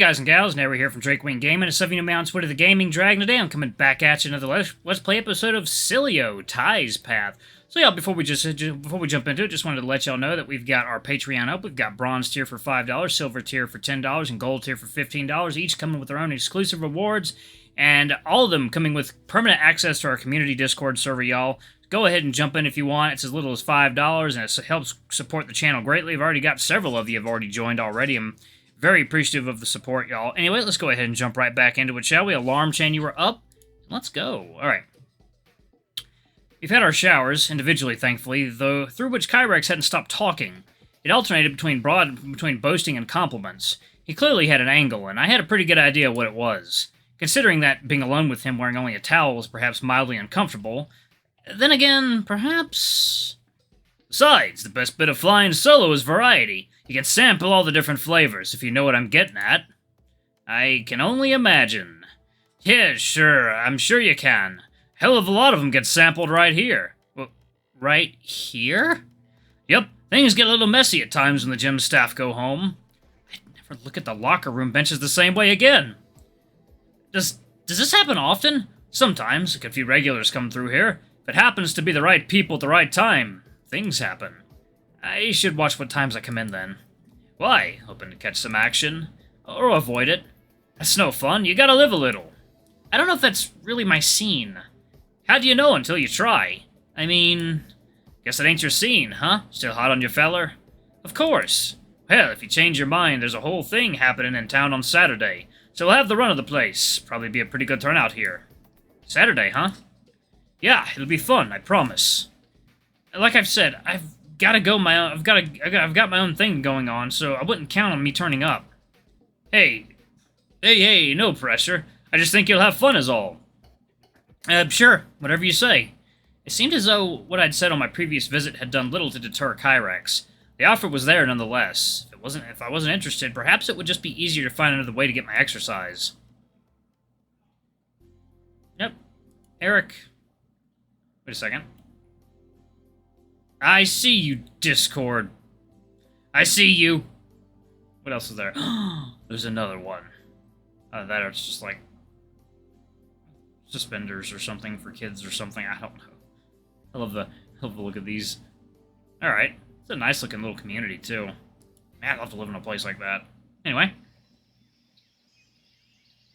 guys and gals, Nary here from Drake Wing Gaming, and stuff you know me on Twitter, the Gaming Dragon. Today I'm coming back at you another Let's Play episode of Sileo, Ty's Path. So yeah, before we jump into it, just wanted to let y'all know that we've got our Patreon up. We've got Bronze tier for $5, Silver tier for $10, and Gold tier for $15, each coming with their own exclusive rewards, and all of them coming with permanent access to our community Discord server, y'all. Go ahead and jump in if you want. It's as little as $5, and it helps support the channel greatly. I've already got several of you have already joined already. I'm very appreciative of the support, y'all. Anyway, let's go ahead and jump right back into it, shall we? Alarm chain, you were up. Let's go. All right. We've had our showers, individually, thankfully, though through which Kyrex hadn't stopped talking. It alternated between boasting and compliments. He clearly had an angle, and I had a pretty good idea what it was. Considering that being alone with him wearing only a towel was perhaps mildly uncomfortable. Then again, perhaps... Besides, the best bit of flying solo is variety. You can sample all the different flavors, if you know what I'm getting at. I can only imagine. Yeah, sure, I'm sure you can. Hell of a lot of them get sampled right here. Well, right here? Yep, things get a little messy at times when the gym staff go home. I'd never look at the locker room benches the same way again. Does this happen often? Sometimes, like a few regulars come through here. If it happens to be the right people at the right time, things happen. I should watch what times I come in then. Why? Hoping to catch some action? Or avoid it? That's no fun, you gotta live a little. I don't know if that's really my scene. How do you know until you try? I mean, guess it ain't your scene, huh? Still hot on your feller? Of course. Hell, if you change your mind, there's a whole thing happening in town on Saturday. So we'll have the run of the place. Probably be a pretty good turnout here. Saturday, huh? Yeah, it'll be fun, I promise. Like I've said, I've got my own thing going on, so I wouldn't count on me turning up. Hey, no pressure. I just think you'll have fun is all. Sure, whatever you say. It seemed as though what I'd said on my previous visit had done little to deter Kyrex. The offer was there nonetheless. If I wasn't interested, perhaps it would just be easier to find another way to get my exercise. Yep. Eric. Wait a second. I see you, Discord. I see you. What else is there? There's another one. That it's just like suspenders or something for kids or something. I don't know. I love the look of these. All right, it's a nice looking little community too. Man, I'd love to live in a place like that. Anyway,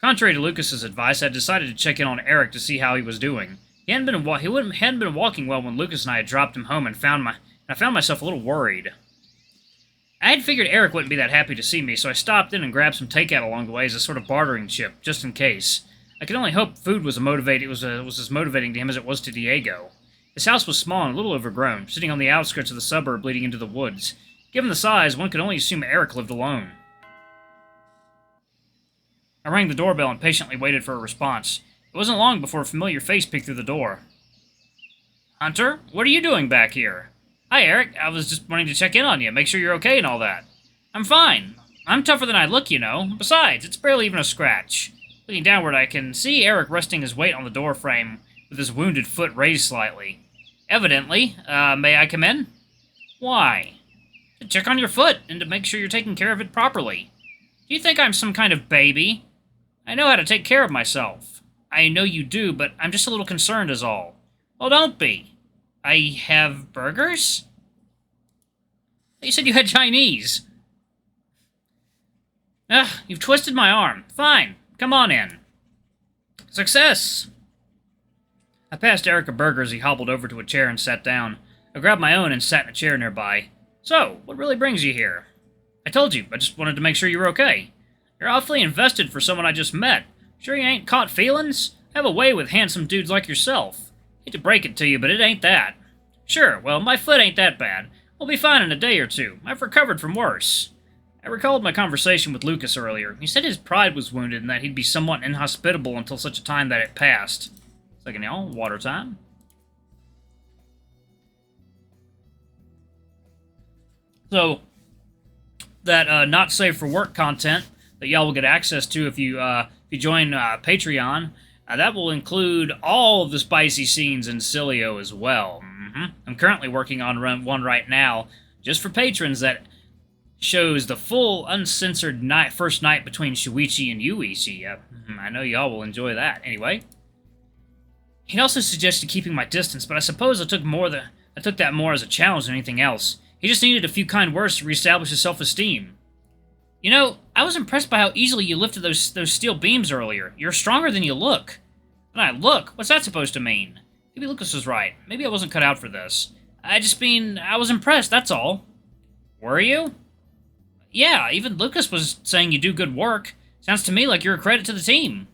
contrary to Lucas's advice, I decided to check in on Eric to see how he was doing. He hadn't been walking well when Lucas and I had dropped him home, and I found myself a little worried. I had figured Eric wouldn't be that happy to see me, so I stopped in and grabbed some takeout along the way as a sort of bartering chip, just in case. I could only hope food was as motivating to him as it was to Diego. His house was small and a little overgrown, sitting on the outskirts of the suburb leading into the woods. Given the size, one could only assume Eric lived alone. I rang the doorbell and patiently waited for a response. It wasn't long before a familiar face peeked through the door. Hunter, what are you doing back here? Hi, Eric. I was just wanting to check in on you, make sure you're okay and all that. I'm fine. I'm tougher than I look, you know. Besides, it's barely even a scratch. Looking downward, I can see Eric resting his weight on the door frame, with his wounded foot raised slightly. Evidently. May I come in? Why? To check on your foot, and to make sure you're taking care of it properly. Do you think I'm some kind of baby? I know how to take care of myself. I know you do, but I'm just a little concerned is all. Well, don't be. I have burgers? You said you had Chinese. Ugh, you've twisted my arm. Fine, come on in. Success! I passed Eric a burger as he hobbled over to a chair and sat down. I grabbed my own and sat in a chair nearby. So, what really brings you here? I told you, I just wanted to make sure you were okay. You're awfully invested for someone I just met. Sure you ain't caught feelings? I have a way with handsome dudes like yourself. Hate to break it to you, but it ain't that. Sure, well, my foot ain't that bad. We'll be fine in a day or two. I've recovered from worse. I recalled my conversation with Lucas earlier. He said his pride was wounded and that he'd be somewhat inhospitable until such a time that it passed. Second, y'all, water time. So, that not safe for work content that y'all will get access to if you join Patreon, that will include all of the spicy scenes in Sileo as well. I'm currently working on one right now, just for patrons that shows the full, uncensored first night between Shuichi and Yuichi. I know y'all will enjoy that. Anyway, he also suggested keeping my distance, but I suppose I took that more as a challenge than anything else. He just needed a few kind words to reestablish his self-esteem. You know, I was impressed by how easily you lifted those steel beams earlier. You're stronger than you look. And I look? What's that supposed to mean? Maybe Lucas was right. Maybe I wasn't cut out for this. I was impressed, that's all. Were you? Yeah, even Lucas was saying you do good work. Sounds to me like you're a credit to the team.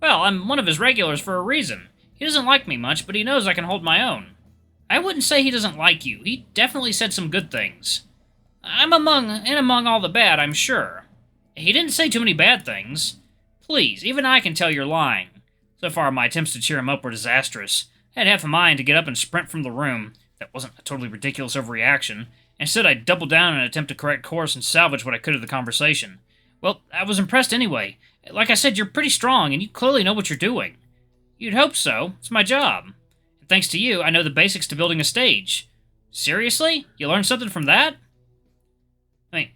Well, I'm one of his regulars for a reason. He doesn't like me much, but he knows I can hold my own. I wouldn't say he doesn't like you. He definitely said some good things. I'm among all the bad, I'm sure. He didn't say too many bad things. Please, even I can tell you're lying. So far, my attempts to cheer him up were disastrous. I had half a mind to get up and sprint from the room. That wasn't a totally ridiculous overreaction. Instead, I doubled down in an attempt to correct course and salvage what I could of the conversation. Well, I was impressed anyway. Like I said, you're pretty strong, and you clearly know what you're doing. You'd hope so. It's my job. And thanks to you, I know the basics to building a stage. Seriously? You learned something from that?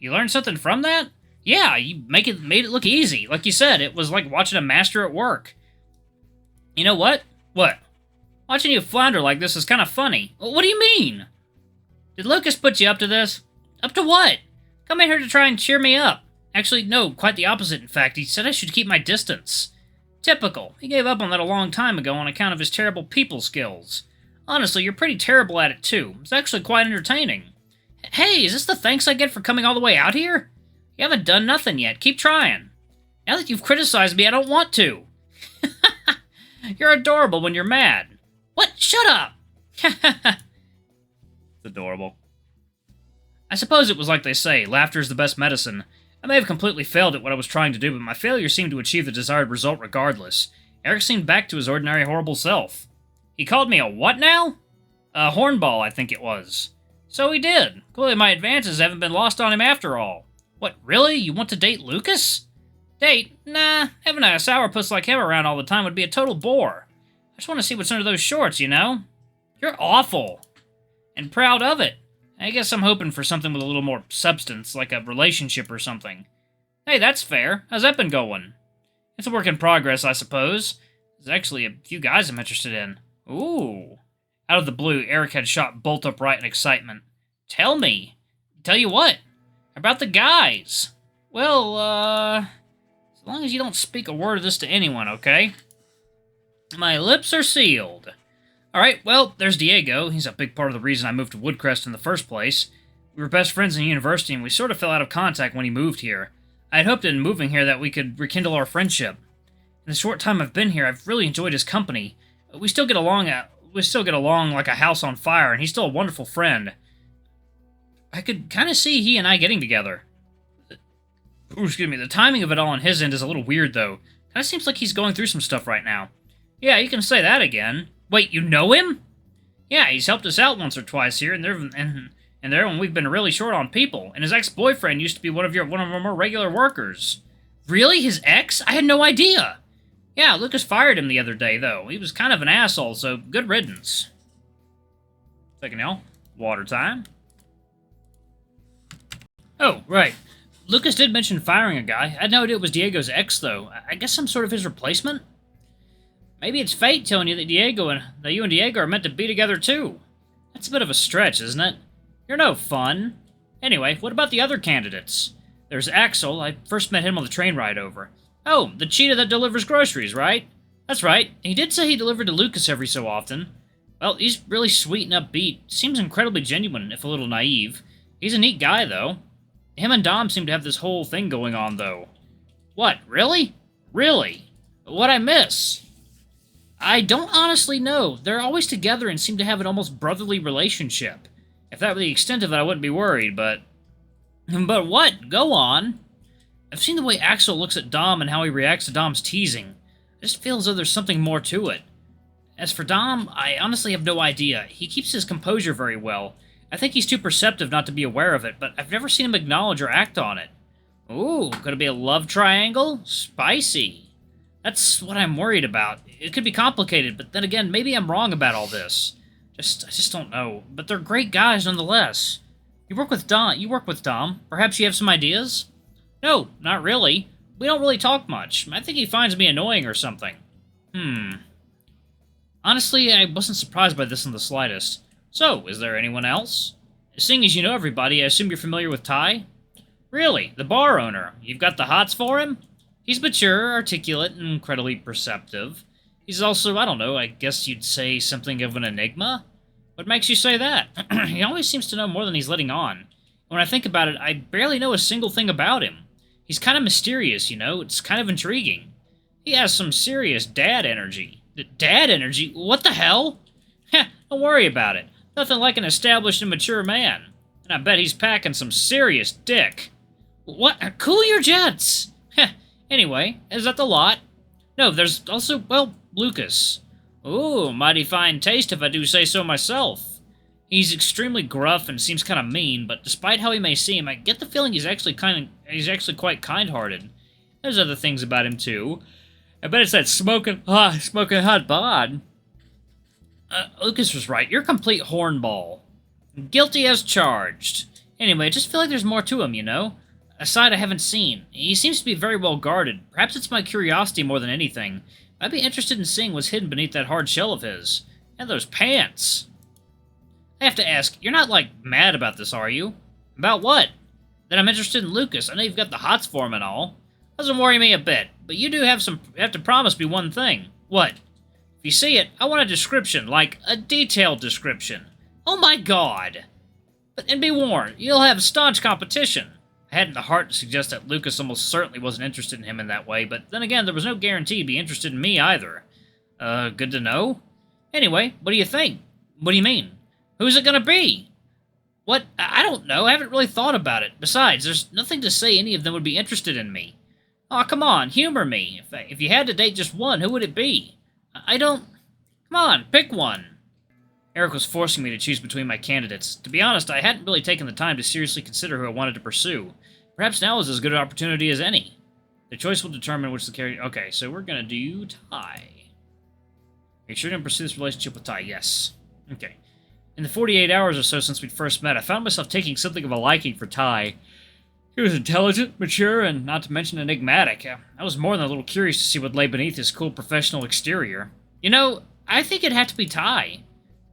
You learned something from that? Yeah, you made it look easy. Like you said, it was like watching a master at work. You know what? What? Watching you flounder like this is kind of funny. What do you mean? Did Lucas put you up to this? Up to what? Come in here to try and cheer me up. Actually, no, quite the opposite, in fact. He said I should keep my distance. Typical. He gave up on that a long time ago on account of his terrible people skills. Honestly, you're pretty terrible at it, too. It's actually quite entertaining. Hey, is this the thanks I get for coming all the way out here? You haven't done nothing yet. Keep trying. Now that you've criticized me, I don't want to. You're adorable when you're mad. What? Shut up! It's adorable. I suppose it was like they say, laughter is the best medicine. I may have completely failed at what I was trying to do, but my failure seemed to achieve the desired result regardless. Eric seemed back to his ordinary horrible self. He called me a what now? A hornball, I think it was. So he did. Clearly my advances haven't been lost on him after all. What, really? You want to date Lucas? Date? Nah, having a sourpuss like him around all the time would be a total bore. I just want to see what's under those shorts, you know? You're awful. And proud of it. I guess I'm hoping for something with a little more substance, like a relationship or something. Hey, that's fair. How's that been going? It's a work in progress, I suppose. There's actually a few guys I'm interested in. Ooh. Out of the blue, Eric had shot bolt upright in excitement. Tell me. Tell you what? About the guys. Well, as long as you don't speak a word of this to anyone, okay? My lips are sealed. Alright, well, there's Diego. He's a big part of the reason I moved to Woodcrest in the first place. We were best friends in university, and we sort of fell out of contact when he moved here. I had hoped in moving here that we could rekindle our friendship. In the short time I've been here, I've really enjoyed his company. We still get along like a house on fire, and he's still a wonderful friend. I could kind of see he and I getting together. Ooh, excuse me, the timing of it all on his end is a little weird, though. Kind of seems like he's going through some stuff right now. Yeah, you can say that again. Wait, you know him? Yeah, he's helped us out once or twice here, and there when we've been really short on people. And his ex-boyfriend used to be one of our more regular workers. Really? His ex? I had no idea. Yeah, Lucas fired him the other day, though. He was kind of an asshole, so good riddance. Second L. Water time. Oh, right. Lucas did mention firing a guy. I had no idea it was Diego's ex, though. I guess some sort of his replacement? Maybe it's fate telling you that you and Diego are meant to be together, too. That's a bit of a stretch, isn't it? You're no fun. Anyway, what about the other candidates? There's Axel. I first met him on the train ride over. Oh, the cheetah that delivers groceries, right? That's right. He did say he delivered to Lucas every so often. Well, he's really sweet and upbeat. Seems incredibly genuine, if a little naive. He's a neat guy, though. Him and Dom seem to have this whole thing going on, though. What, really? Really? What'd I miss? I don't honestly know. They're always together and seem to have an almost brotherly relationship. If that were the extent of it, I wouldn't be worried, but... But what? Go on. I've seen the way Axel looks at Dom and how he reacts to Dom's teasing. I just feel as though there's something more to it. As for Dom, I honestly have no idea. He keeps his composure very well. I think he's too perceptive not to be aware of it, but I've never seen him acknowledge or act on it. Ooh, could it be a love triangle? Spicy. That's what I'm worried about. It could be complicated, but then again, maybe I'm wrong about all this. I just don't know. But they're great guys nonetheless. You work with Dom. You work with Dom. Perhaps you have some ideas? No, not really. We don't really talk much. I think he finds me annoying or something. Honestly, I wasn't surprised by this in the slightest. So, is there anyone else? Seeing as you know everybody, I assume you're familiar with Ty? Really? The bar owner? You've got the hots for him? He's mature, articulate, and incredibly perceptive. He's also, I don't know, I guess you'd say something of an enigma? What makes you say that? He always seems to know more than he's letting on. When I think about it, I barely know a single thing about him. He's kind of mysterious, you know? It's kind of intriguing. He has some serious dad energy. Dad energy? What the hell? Heh, don't worry about it. Nothing like an established and mature man. And I bet he's packing some serious dick. What? Cool your jets! Heh, anyway, is that the lot? No, there's also, well, Lucas. Ooh, mighty fine taste if I do say so myself. He's extremely gruff and seems kind of mean, but despite how he may seem, I get the feeling he's actually quite kind-hearted. There's other things about him too. I bet it's that smoking hot bod. Lucas was right. You're a complete hornball. Guilty as charged. Anyway, I just feel like there's more to him, you know? A side I haven't seen. He seems to be very well guarded. Perhaps it's my curiosity more than anything. I'd be interested in seeing what's hidden beneath that hard shell of his. And those pants. I have to ask, you're not, like, mad about this, are you? About what? That I'm interested in Lucas. I know you've got the hots for him and all. Doesn't worry me a bit, but you do have to promise me one thing. What? If you see it, I want a description, like a detailed description. Oh my god! And be warned, you'll have staunch competition. I hadn't the heart to suggest that Lucas almost certainly wasn't interested in him in that way, but then again, there was no guarantee he'd be interested in me either. Good to know? Anyway, what do you think? What do you mean? Who's it gonna be? What? I don't know, I haven't really thought about it. Besides, there's nothing to say any of them would be interested in me. Aw, come on, humor me. If you had to date just one, who would it be? I don't... Come on, pick one. Eric was forcing me to choose between my candidates. To be honest, I hadn't really taken the time to seriously consider who I wanted to pursue. Perhaps now is as good an opportunity as any. The choice will determine which the character... Okay, so we're gonna do Ty. Are you sure you're gonna pursue this relationship with Ty? Yes. Okay. In the 48 hours or so since we'd first met, I found myself taking something of a liking for Ty. He was intelligent, mature, and not to mention enigmatic. I was more than a little curious to see what lay beneath his cool professional exterior. You know, I think it'd have to be Ty.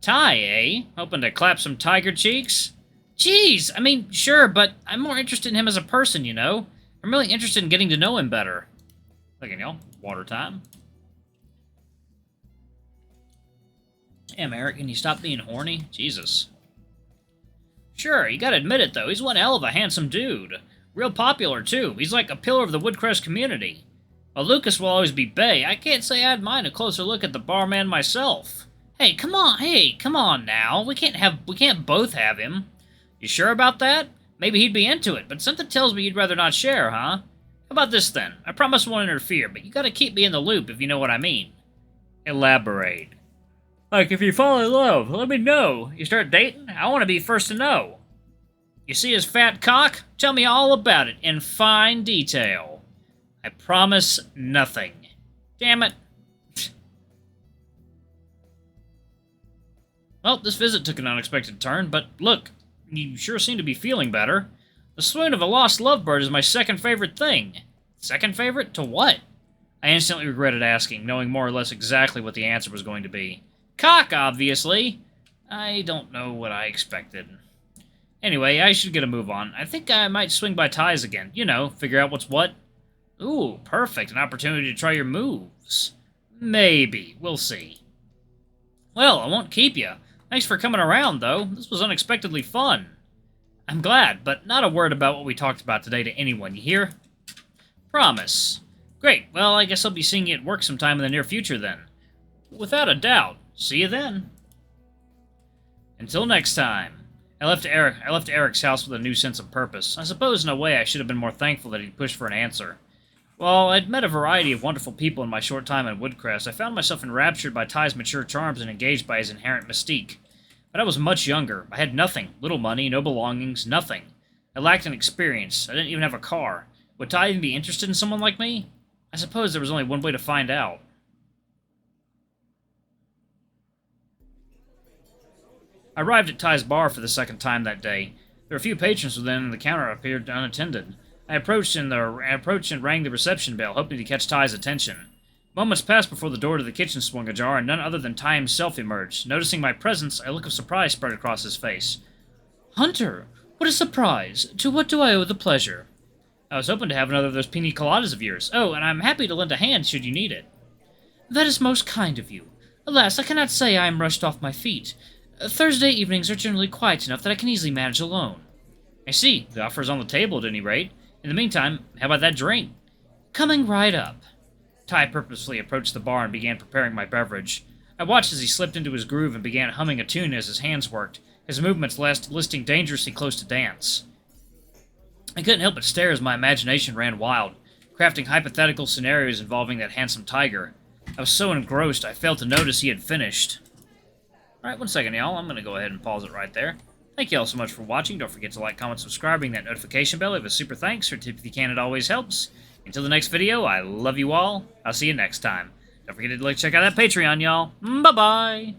Ty, eh? Hoping to clap some tiger cheeks? Jeez, I mean, sure, but I'm more interested in him as a person, you know? I'm really interested in getting to know him better. Look at y'all, water time. Damn, Eric, can you stop being horny? Jesus. Sure, you gotta admit it, though. He's one hell of a handsome dude. Real popular, too. He's like a pillar of the Woodcrest community. While Lucas will always be bae, I can't say I'd mind a closer look at the barman myself. Hey, come on now. We can't both have him. You sure about that? Maybe he'd be into it, but something tells me you'd rather not share, huh? How about this, then? I promise I won't interfere, but you gotta keep me in the loop if you know what I mean. Elaborate. Like, if you fall in love, let me know. You start dating? I want to be first to know. You see his fat cock? Tell me all about it in fine detail. I promise nothing. Damn it. Well, this visit took an unexpected turn, but look, you sure seem to be feeling better. The swoon of a lost lovebird is my second favorite thing. Second favorite? To what? I instantly regretted asking, knowing more or less exactly what the answer was going to be. Cock, obviously. I don't know what I expected. Anyway, I should get a move on. I think I might swing by Ty's again. You know, figure out what's what. Ooh, perfect. An opportunity to try your moves. Maybe. We'll see. Well, I won't keep you. Thanks for coming around, though. This was unexpectedly fun. I'm glad, but not a word about what we talked about today to anyone, you hear? Promise. Great. Well, I guess I'll be seeing you at work sometime in the near future, then. Without a doubt. See you then. Until next time. I left Eric's house with a new sense of purpose. I suppose, in a way, I should have been more thankful that he'd pushed for an answer. While I'd met a variety of wonderful people in my short time in Woodcrest, I found myself enraptured by Ty's mature charms and engaged by his inherent mystique. But I was much younger. I had nothing. Little money, no belongings, nothing. I lacked an experience. I didn't even have a car. Would Ty even be interested in someone like me? I suppose there was only one way to find out. I arrived at Ty's bar for the second time that day. There were a few patrons within, and the counter appeared unattended. I approached and rang the reception bell, hoping to catch Ty's attention. Moments passed before the door to the kitchen swung ajar, and none other than Ty himself emerged. Noticing my presence, a look of surprise spread across his face. "Hunter, what a surprise! To what do I owe the pleasure?" "I was hoping to have another of those pina coladas of yours. Oh, and I'm happy to lend a hand should you need it." "That is most kind of you. Alas, I cannot say I am rushed off my feet. Thursday evenings are generally quiet enough that I can easily manage alone." "I see. The offer is on the table, at any rate. In the meantime, how about that drink?" "Coming right up." Ty purposefully approached the bar and began preparing my beverage. I watched as he slipped into his groove and began humming a tune as his hands worked, his movements listing dangerously close to dance. I couldn't help but stare as my imagination ran wild, crafting hypothetical scenarios involving that handsome tiger. I was so engrossed I failed to notice he had finished. Alright, 1 second, y'all. I'm going to go ahead and pause it right there. Thank you all so much for watching. Don't forget to like, comment, subscribe, ring that notification bell. Leave a super thanks or tip if you can. It always helps. Until the next video, I love you all. I'll see you next time. Don't forget to check out that Patreon, y'all. Bye-bye.